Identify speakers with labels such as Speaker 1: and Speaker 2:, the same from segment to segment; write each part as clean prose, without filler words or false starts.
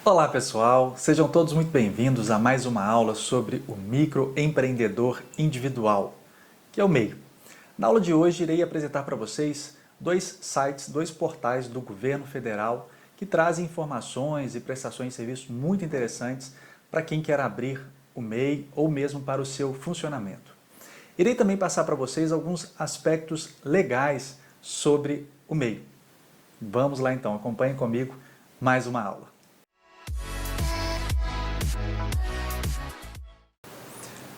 Speaker 1: Olá pessoal, sejam todos muito bem-vindos a mais uma aula sobre o microempreendedor individual, que é o MEI. Na aula de hoje irei apresentar para vocês dois sites, dois portais do governo federal que trazem informações e prestações de serviços muito interessantes para quem quer abrir o MEI ou mesmo para o seu funcionamento. Irei também passar para vocês alguns aspectos legais sobre o MEI. Vamos lá então, acompanhem comigo mais uma aula.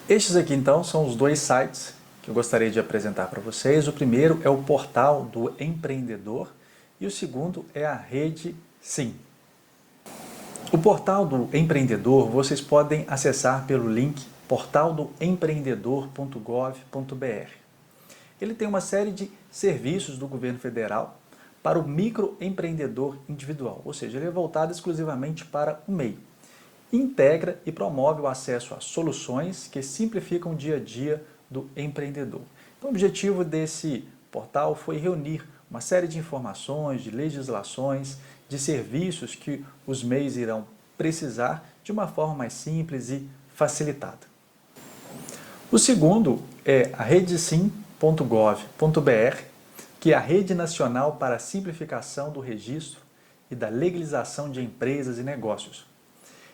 Speaker 1: Estes aqui então são os dois sites que eu gostaria de apresentar para vocês. O primeiro é o Portal do Empreendedor e o segundo é a Rede Sim. O Portal do Empreendedor vocês podem acessar pelo link portaldoempreendedor.gov.br. Ele tem uma série de serviços do governo federal para o microempreendedor individual, ou seja, ele é voltado exclusivamente para o MEI. Integra e promove o acesso a soluções que simplificam o dia a dia do empreendedor. Então, o objetivo desse portal foi reunir uma série de informações, de legislações, de serviços que os MEIs irão precisar de uma forma mais simples e facilitada. O segundo é a redesim.gov.br, que é a Rede Nacional para a Simplificação do Registro e da Legalização de Empresas e Negócios.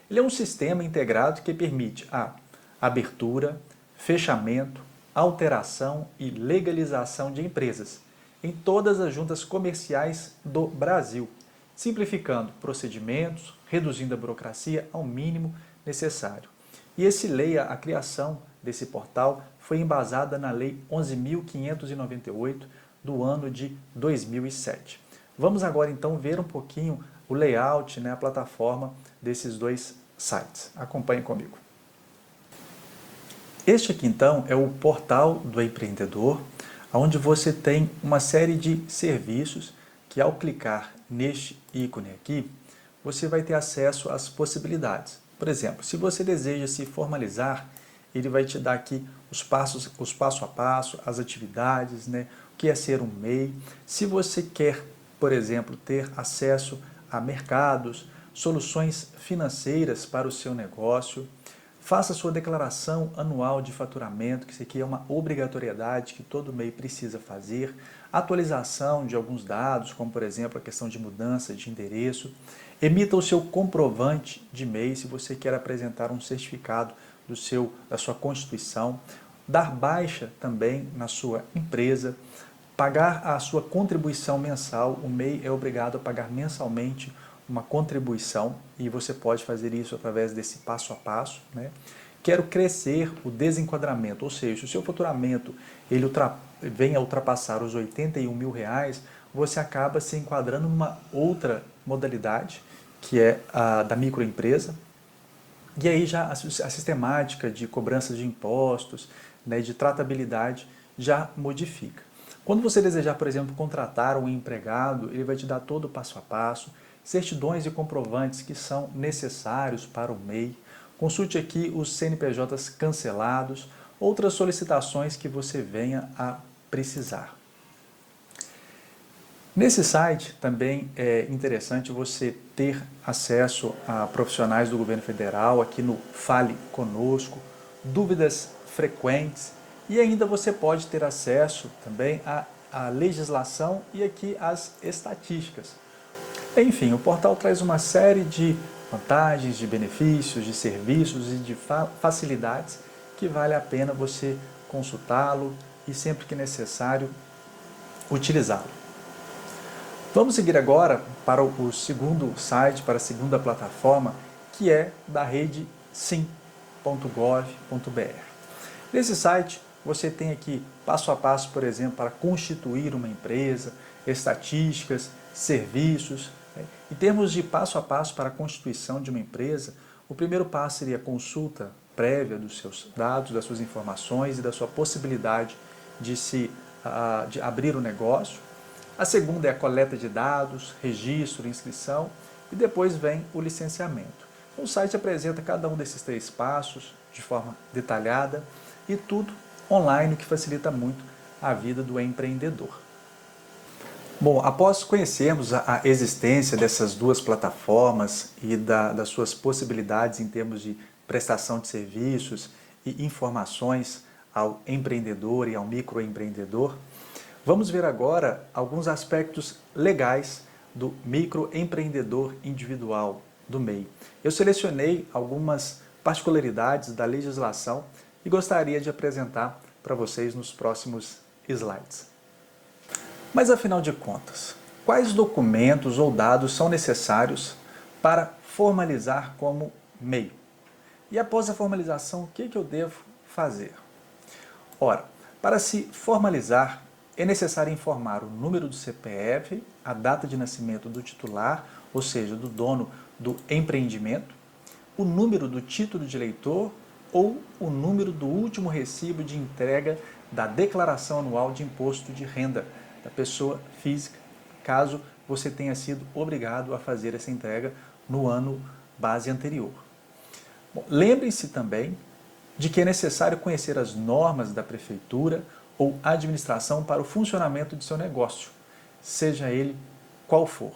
Speaker 1: Ele é um sistema integrado que permite a abertura, fechamento, alteração e legalização de empresas em todas as juntas comerciais do Brasil, simplificando procedimentos, reduzindo a burocracia ao mínimo necessário. E a criação desse portal foi embasada na Lei 11.598 do ano de 2007. Vamos agora então ver um pouquinho o layout, a plataforma desses dois sites. Acompanhe comigo. Este aqui então é o Portal do Empreendedor, onde você tem uma série de serviços que ao clicar neste ícone aqui, você vai ter acesso às possibilidades. Por exemplo, se você deseja se formalizar, ele vai te dar aqui os passo a passo, as atividades, o que é ser um MEI. Se você quer, por exemplo, ter acesso a mercados, soluções financeiras para o seu negócio, faça sua declaração anual de faturamento, que isso aqui é uma obrigatoriedade que todo MEI precisa fazer, atualização de alguns dados, como por exemplo a questão de mudança de endereço, emita o seu comprovante de MEI se você quer apresentar um certificado da sua constituição, dar baixa também na sua empresa, pagar a sua contribuição mensal. O MEI é obrigado a pagar mensalmente uma contribuição e você pode fazer isso através desse passo a passo. Quero crescer o desenquadramento, ou seja, se o seu faturamento venha a ultrapassar os R$81 mil, você acaba se enquadrando numa outra modalidade, que é a da microempresa, e aí já a sistemática de cobrança de impostos, de tratabilidade, já modifica. Quando você desejar, por exemplo, contratar um empregado, ele vai te dar todo o passo a passo, certidões e comprovantes que são necessários para o MEI. Consulte aqui os CNPJs cancelados, outras solicitações que você venha a precisar. Nesse site também é interessante você ter acesso a profissionais do governo federal, aqui no Fale Conosco, dúvidas frequentes, e ainda você pode ter acesso também à legislação e aqui às estatísticas. Enfim, o portal traz uma série de vantagens, de benefícios, de serviços e de facilidades que vale a pena você consultá-lo e sempre que necessário utilizá-lo. Vamos seguir agora para o segundo site, para a segunda plataforma, que é da rede sim.gov.br. Nesse site você tem aqui passo a passo, por exemplo, para constituir uma empresa, estatísticas, serviços. Em termos de passo a passo para a constituição de uma empresa, o primeiro passo seria a consulta prévia dos seus dados, das suas informações e da sua possibilidade de abrir o negócio. A segunda é a coleta de dados, registro, inscrição e depois vem o licenciamento. O site apresenta cada um desses três passos de forma detalhada e tudo online, o que facilita muito a vida do empreendedor. Bom, após conhecermos a existência dessas duas plataformas e das suas possibilidades em termos de prestação de serviços e informações ao empreendedor e ao microempreendedor, vamos ver agora alguns aspectos legais do microempreendedor individual, do MEI. Eu selecionei algumas particularidades da legislação e gostaria de apresentar para vocês nos próximos slides. Mas afinal de contas, quais documentos ou dados são necessários para formalizar como MEI? E após a formalização, o que eu devo fazer? Ora, para se formalizar, é necessário informar o número do CPF, a data de nascimento do titular, ou seja, do dono do empreendimento, o número do título de eleitor ou o número do último recibo de entrega da declaração anual de imposto de renda da pessoa física, caso você tenha sido obrigado a fazer essa entrega no ano base anterior. Lembre-se também de que é necessário conhecer as normas da prefeitura ou administração para o funcionamento de seu negócio, seja ele qual for.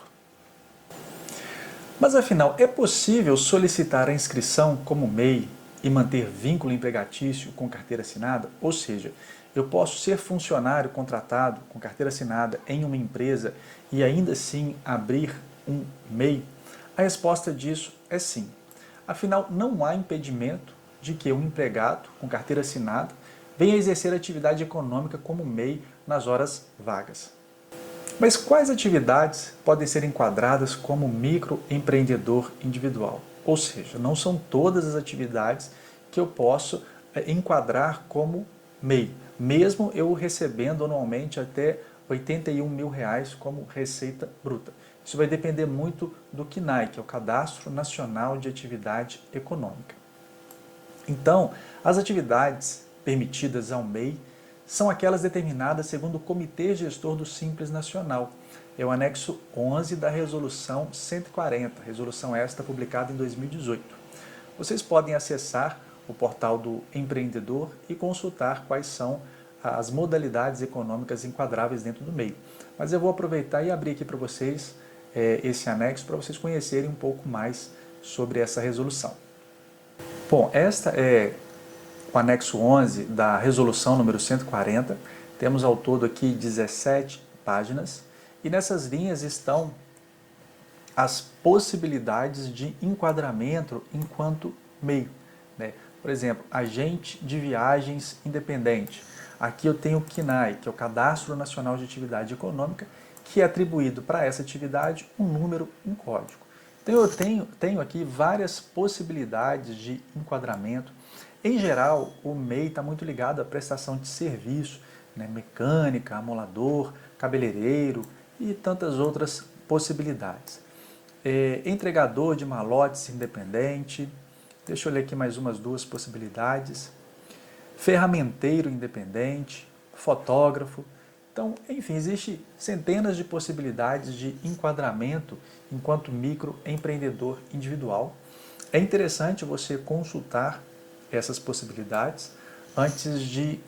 Speaker 1: Mas afinal, é possível solicitar a inscrição como MEI e manter vínculo empregatício com carteira assinada? Ou seja, eu posso ser funcionário contratado com carteira assinada em uma empresa e ainda assim abrir um MEI? A resposta disso é sim. Afinal, não há impedimento de que um empregado com carteira assinada venha exercer atividade econômica como MEI nas horas vagas. Mas quais atividades podem ser enquadradas como microempreendedor individual? Ou seja, não são todas as atividades que eu posso enquadrar como MEI, mesmo eu recebendo anualmente até R$81 mil como receita bruta. Isso vai depender muito do CNAE, que é o Cadastro Nacional de Atividade Econômica. Então, as atividades permitidas ao MEI são aquelas determinadas segundo o Comitê Gestor do Simples Nacional. É o anexo 11 da Resolução 140, resolução esta publicada em 2018. Vocês podem acessar o portal do empreendedor e consultar quais são as modalidades econômicas enquadráveis dentro do MEI. Mas eu vou aproveitar e abrir aqui para vocês esse anexo para vocês conhecerem um pouco mais sobre essa resolução. Bom, esta é o anexo 11 da resolução número 140. Temos ao todo aqui 17 páginas e nessas linhas estão as possibilidades de enquadramento enquanto MEI. Por exemplo, agente de viagens independente. Aqui eu tenho o CNAE, que é o Cadastro Nacional de Atividade Econômica, que é atribuído para essa atividade um número, um código. Então eu tenho aqui várias possibilidades de enquadramento. Em geral, o MEI está muito ligado à prestação de serviço, mecânica, amolador, cabeleireiro e tantas outras possibilidades. Entregador de malotes independente. Deixa eu ler aqui mais umas duas possibilidades. Ferramenteiro independente, fotógrafo. Então, enfim, existem centenas de possibilidades de enquadramento enquanto microempreendedor individual. É interessante você consultar essas possibilidades antes de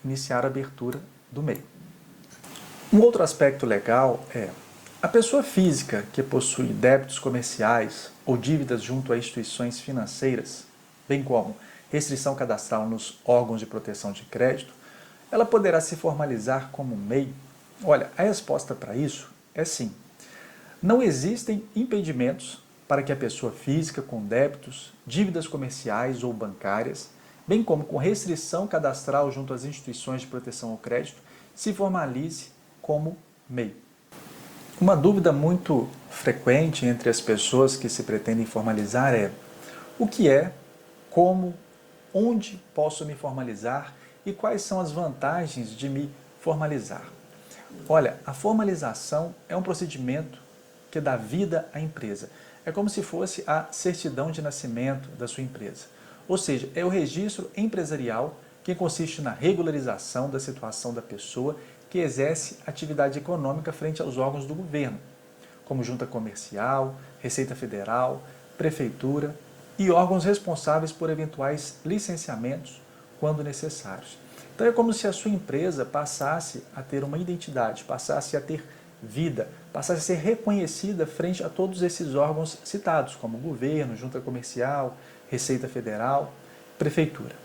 Speaker 1: iniciar a abertura do MEI. Um outro aspecto legal é a pessoa física que possui débitos comerciais ou dívidas junto a instituições financeiras, bem como restrição cadastral nos órgãos de proteção de crédito, ela poderá se formalizar como MEI? Olha, a resposta para isso é sim. Não existem impedimentos para que a pessoa física com débitos, dívidas comerciais ou bancárias, bem como com restrição cadastral junto às instituições de proteção ao crédito, se formalize como MEI. Uma dúvida muito frequente entre as pessoas que se pretendem formalizar é: o que é, como, onde posso me formalizar e quais são as vantagens de me formalizar? Olha, a formalização é um procedimento que dá vida à empresa. É como se fosse a certidão de nascimento da sua empresa. Ou seja, é o registro empresarial que consiste na regularização da situação da pessoa que exerce atividade econômica frente aos órgãos do governo, como Junta Comercial, Receita Federal, Prefeitura e órgãos responsáveis por eventuais licenciamentos quando necessários. Então é como se a sua empresa passasse a ter uma identidade, passasse a ter vida, passasse a ser reconhecida frente a todos esses órgãos citados, como governo, junta comercial, Receita Federal, prefeitura.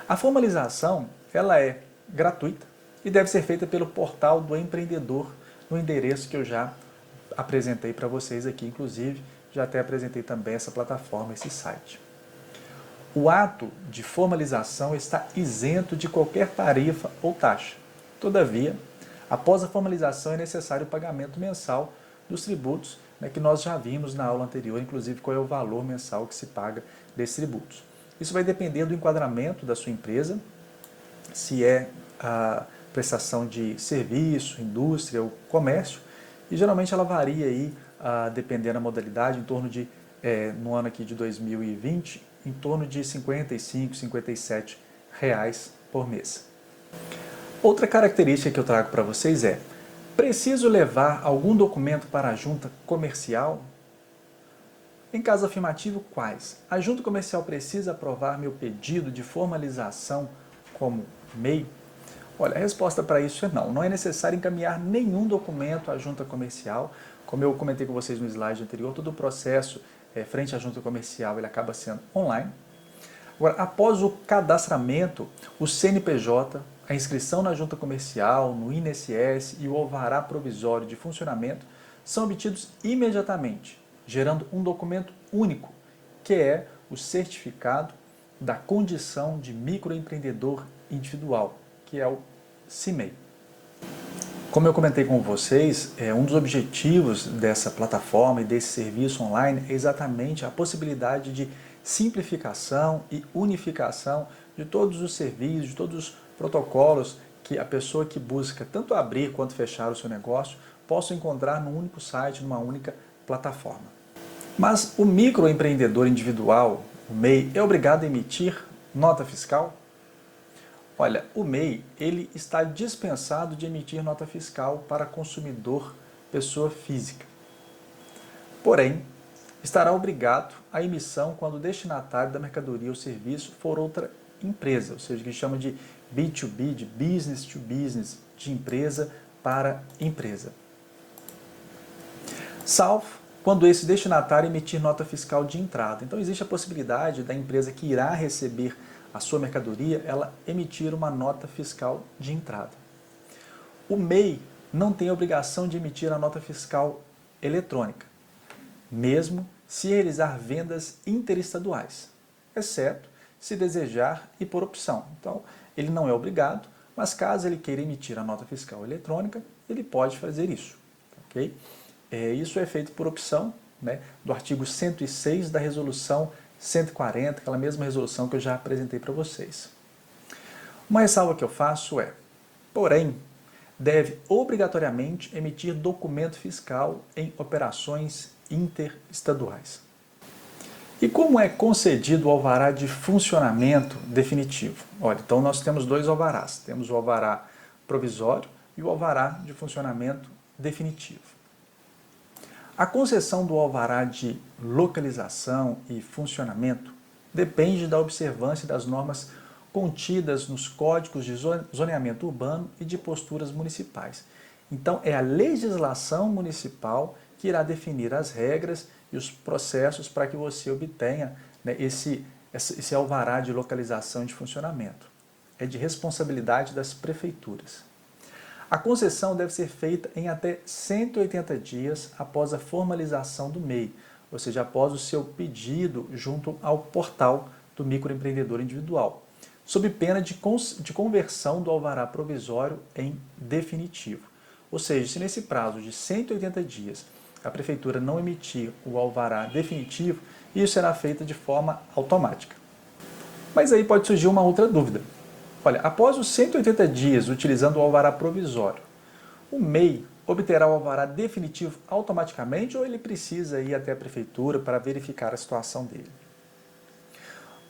Speaker 1: A formalização, ela é gratuita e deve ser feita pelo portal do empreendedor no endereço que eu já apresentei para vocês aqui, inclusive já até apresentei também essa plataforma, esse site. O ato de formalização está isento de qualquer tarifa ou taxa. Todavia, após a formalização é necessário o pagamento mensal dos tributos, que nós já vimos na aula anterior, inclusive qual é o valor mensal que se paga desses tributos. Isso vai depender do enquadramento da sua empresa, se é a prestação de serviço, indústria ou comércio, e geralmente ela varia aí, dependendo da modalidade, em torno de, no ano aqui de 2020, em torno de R$ 55, R$ 57 por mês. Outra característica que eu trago para vocês é: preciso levar algum documento para a junta comercial? Em caso afirmativo, quais? A junta comercial precisa aprovar meu pedido de formalização como MEI? Olha, a resposta para isso é não. Não é necessário encaminhar nenhum documento à junta comercial. Como eu comentei com vocês no slide anterior, todo o processo frente à junta comercial ele acaba sendo online. Agora, após o cadastramento, o CNPJ, a inscrição na junta comercial, no INSS e o alvará provisório de funcionamento são obtidos imediatamente, gerando um documento único, que é o certificado da condição de microempreendedor individual, que é o CIMEI. Como eu comentei com vocês, um dos objetivos dessa plataforma e desse serviço online é exatamente a possibilidade de simplificação e unificação de todos os serviços, de todos os protocolos que a pessoa que busca tanto abrir quanto fechar o seu negócio possa encontrar num único site, numa única plataforma. Mas o microempreendedor individual, o MEI, é obrigado a emitir nota fiscal? Olha, o MEI ele está dispensado de emitir nota fiscal para consumidor pessoa física. Porém, estará obrigado à emissão quando o destinatário da mercadoria ou serviço for outra empresa, ou seja, que a gente chama de B2B, de business to business, de empresa para empresa. Salvo quando esse destinatário emitir nota fiscal de entrada. Então existe a possibilidade da empresa que irá receber a sua mercadoria, ela emitir uma nota fiscal de entrada. O MEI não tem a obrigação de emitir a nota fiscal eletrônica, mesmo se realizar vendas interestaduais, exceto se desejar e por opção. Então, ele não é obrigado, mas caso ele queira emitir a nota fiscal eletrônica, ele pode fazer isso. Okay? Isso é feito por opção, do artigo 106 da resolução 140, aquela mesma resolução que eu já apresentei para vocês. Uma ressalva que eu faço é, porém, deve obrigatoriamente emitir documento fiscal em operações interestaduais. E como é concedido o alvará de funcionamento definitivo? Olha, então nós temos dois alvarás. Temos o alvará provisório e o alvará de funcionamento definitivo. A concessão do alvará de localização e funcionamento depende da observância das normas contidas nos códigos de zoneamento urbano e de posturas municipais. Então, é a legislação municipal que irá definir as regras e os processos para que você obtenha esse alvará de localização e de funcionamento. É de responsabilidade das prefeituras. A concessão deve ser feita em até 180 dias após a formalização do MEI, ou seja, após o seu pedido junto ao portal do microempreendedor individual, sob pena de conversão do alvará provisório em definitivo. Ou seja, se nesse prazo de 180 dias a prefeitura não emitir o alvará definitivo, isso será feito de forma automática. Mas aí pode surgir uma outra dúvida. Olha, após os 180 dias utilizando o alvará provisório, o MEI obterá o alvará definitivo automaticamente ou ele precisa ir até a prefeitura para verificar a situação dele?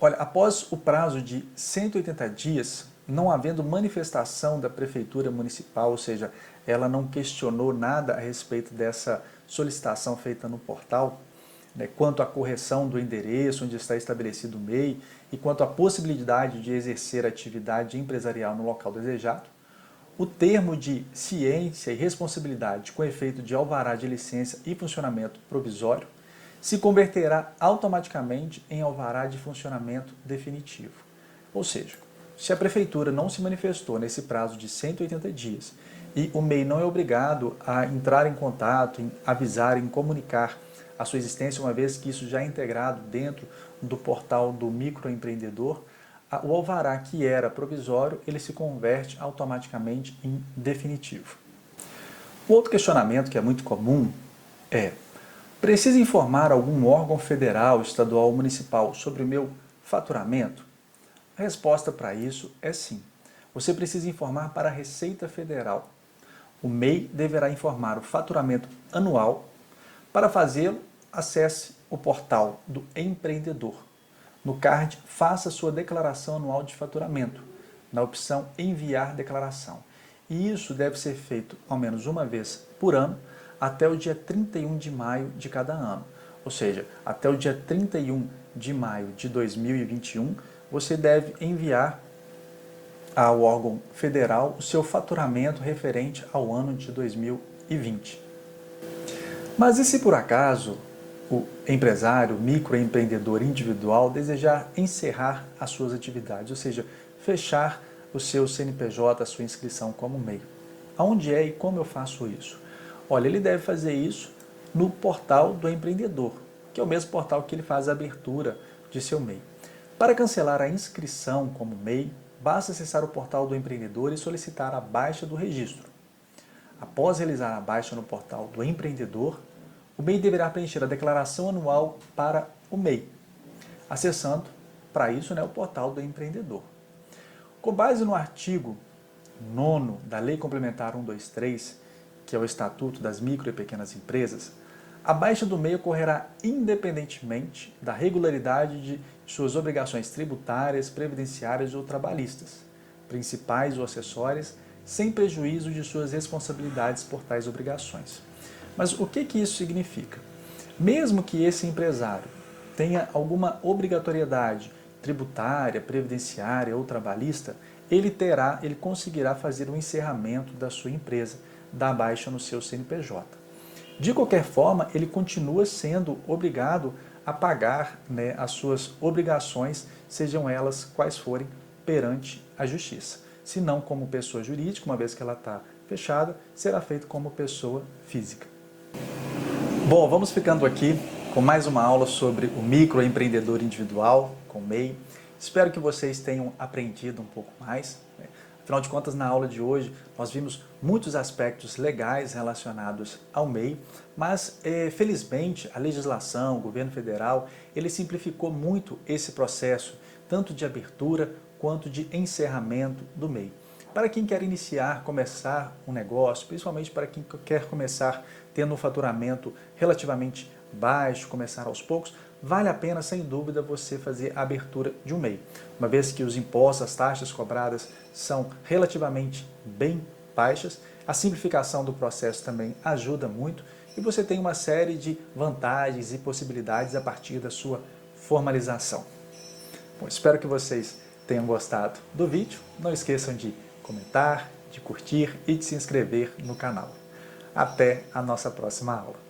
Speaker 1: Olha, após o prazo de 180 dias, não havendo manifestação da prefeitura municipal, ou seja, ela não questionou nada a respeito dessa solicitação feita no portal, quanto à correção do endereço onde está estabelecido o MEI e quanto à possibilidade de exercer atividade empresarial no local desejado, o termo de ciência e responsabilidade com efeito de alvará de licença e funcionamento provisório se converterá automaticamente em alvará de funcionamento definitivo. Ou seja, se a Prefeitura não se manifestou nesse prazo de 180 dias e o MEI não é obrigado a entrar em contato, em avisar, em comunicar a sua existência, uma vez que isso já é integrado dentro do portal do microempreendedor, o alvará que era provisório, ele se converte automaticamente em definitivo. O outro questionamento que é muito comum é: precisa informar algum órgão federal, estadual ou municipal sobre o meu faturamento? A resposta para isso é sim. Você precisa informar para a Receita Federal. O MEI deverá informar o faturamento anual. Para fazê-lo, acesse o portal do empreendedor. No card, faça sua declaração anual de faturamento, na opção Enviar declaração. E isso deve ser feito ao menos uma vez por ano, até o dia 31 de maio de cada ano. Ou seja, até o dia 31 de maio de 2021, você deve enviar ao órgão federal o seu faturamento referente ao ano de 2020. Mas e se por acaso o empresário, microempreendedor individual desejar encerrar as suas atividades, ou seja, fechar o seu CNPJ, a sua inscrição como MEI? Aonde é e como eu faço isso? Olha, ele deve fazer isso no portal do empreendedor, que é o mesmo portal que ele faz a abertura de seu MEI. Para cancelar a inscrição como MEI, basta acessar o portal do empreendedor e solicitar a baixa do registro. Após realizar a baixa no portal do empreendedor, o MEI deverá preencher a declaração anual para o MEI, acessando, para isso, o portal do empreendedor. Com base no artigo 9º da Lei Complementar 123, que é o Estatuto das Micro e Pequenas Empresas, a baixa do MEI ocorrerá independentemente da regularidade de suas obrigações tributárias, previdenciárias ou trabalhistas, principais ou acessórias, sem prejuízo de suas responsabilidades por tais obrigações. Mas o que isso significa? Mesmo que esse empresário tenha alguma obrigatoriedade tributária, previdenciária ou trabalhista, ele conseguirá fazer o encerramento da sua empresa, da baixa no seu CNPJ. De qualquer forma, ele continua sendo obrigado a pagar as suas obrigações, sejam elas quais forem, perante a justiça. Se não como pessoa jurídica, uma vez que ela está fechada, será feito como pessoa física. Bom, vamos ficando aqui com mais uma aula sobre o microempreendedor individual, com MEI. Espero que vocês tenham aprendido um pouco mais. Afinal de contas, na aula de hoje, nós vimos muitos aspectos legais relacionados ao MEI, mas, felizmente, a legislação, o governo federal, ele simplificou muito esse processo, tanto de abertura quanto de encerramento do MEI. Para quem quer iniciar, começar um negócio, principalmente para quem quer começar tendo um faturamento relativamente baixo, começar aos poucos, vale a pena, sem dúvida, você fazer a abertura de um MEI. Uma vez que os impostos, as taxas cobradas são relativamente bem baixas, a simplificação do processo também ajuda muito e você tem uma série de vantagens e possibilidades a partir da sua formalização. Bom, espero que vocês tenham gostado do vídeo. Não esqueçam de comentar, de curtir e de se inscrever no canal. Até a nossa próxima aula.